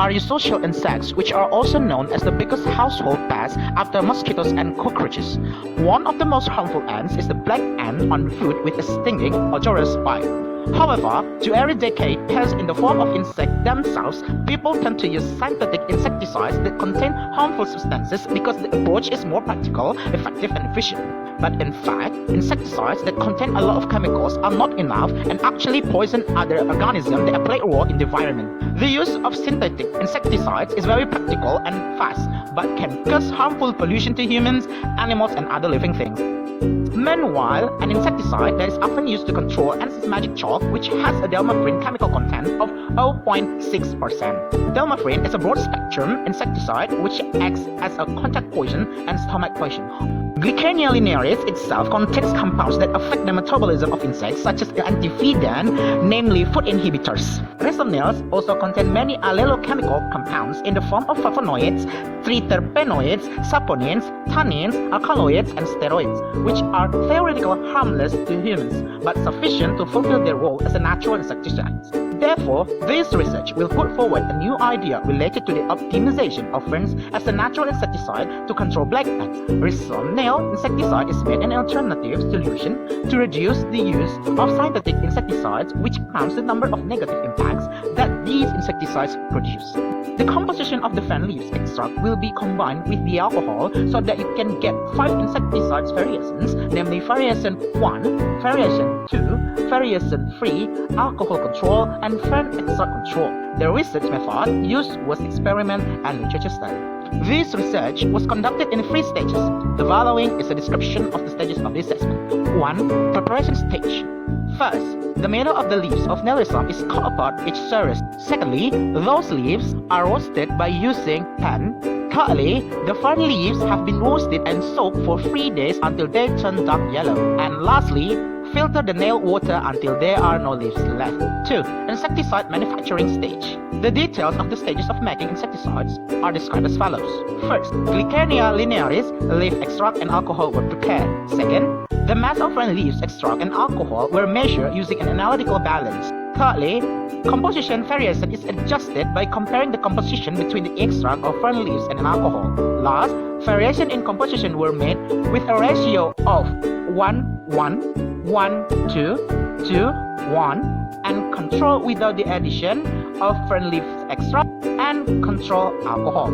arisocial insects, which are also known as the biggest household pests after mosquitoes and cockroaches. One of the most harmful ants is the black ant on food with a stinging, odorous bite. However, to eradicate pests in the form of insects themselves, people tend to use synthetic insecticides that contain harmful substances because the approach is more practical, effective, and efficient. But in fact, insecticides that contain a lot of chemicals are not enough and actually poison other organisms that play a role in the environment. The use of synthetic insecticides is very practical and fast, but can cause harmful pollution to humans, animals, and other living things. Meanwhile, an insecticide that is often used to control ants is magic chalk, which has a delmaphrine chemical content of 0.6%. Delmaphrine is a broad-spectrum insecticide which acts as a contact poison and stomach poison. Glycania linearis itself contains compounds that affect the metabolism of insects, such as antivedant, namely food inhibitors. Rhizomelids also contain many allelochemical compounds in the form of flavonoids, triterpenoids, saponins, tannins, alkaloids, and steroids, which are theoretically harmless to humans, but sufficient to fulfill their role as a natural insecticide. Therefore, this research will put forward a new idea related to the optimization of ferns as a natural insecticide to control black ants. Rhizomelids insecticide is made an alternative solution to reduce the use of synthetic insecticides, which counts the number of negative impacts that these insecticides produce. The composition of the fern leaves extract will be combined with the alcohol so that you can get 5 insecticides variations, namely variation 1, variation 2, variation 3, alcohol control, and fern extract control. The research method used was experiment and literature study. This research was conducted in 3 stages. The following is a description of the stages of the assessment. 1. Preparation stage. First, the middle of the leaves of nail rhizome is cut apart each series. Secondly, those leaves are roasted by using pan. Thirdly, the fern leaves have been roasted and soaked for 3 days until they turn dark yellow. And lastly, filter the nail water until there are no leaves left. 2. Insecticide manufacturing stage. The details of the stages of making insecticides are described as follows. First, Glycania linearis, leaf extract and alcohol were prepared. Second, the mass of fern leaves extract and alcohol were measured using an analytical balance. Thirdly, composition variation is adjusted by comparing the composition between the extract of fern leaves and an alcohol. Last, variation in composition were made with a ratio of 1:1, 1:2, 2:1, and control without the addition of fern leaf extract and control alcohol.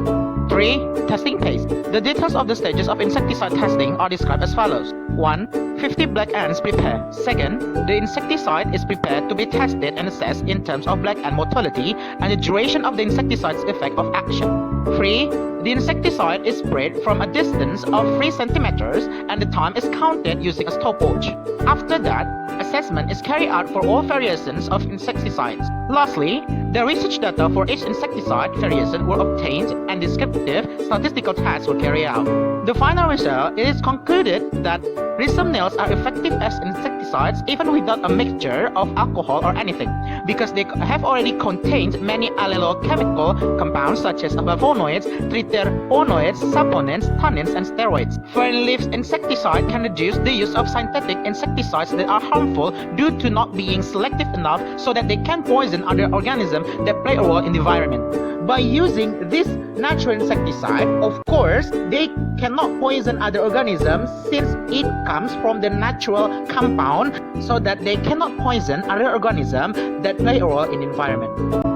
3. Testing phase. The details of the stages of insecticide testing are described as follows. 1. 50 black ants prepared. Second, the insecticide is prepared to be tested and assessed in terms of black ant mortality and the duration of the insecticide's effect of action. 3. The insecticide is sprayed from a distance of 3 centimeters and the time is counted using a stopwatch. After that, assessment is carried out for all variations of insecticides. Lastly, the research data for each insecticide variation were obtained and descriptive statistical tests were carried out. The final result is concluded that rhizomelids are effective as insecticides even without a mixture of alcohol or anything, because they have already contained many allelochemical compounds such as flavonoids, triterpenoids, saponins, tannins, and steroids. Fern leaf insecticide can reduce the use of synthetic insecticides that are harmful due to not being selective enough so that they can poison other organisms that play a role in the environment. By using this natural insecticide, of course, they cannot poison other organisms since it comes from the natural compound, so that they cannot poison other organisms that play a role in the environment.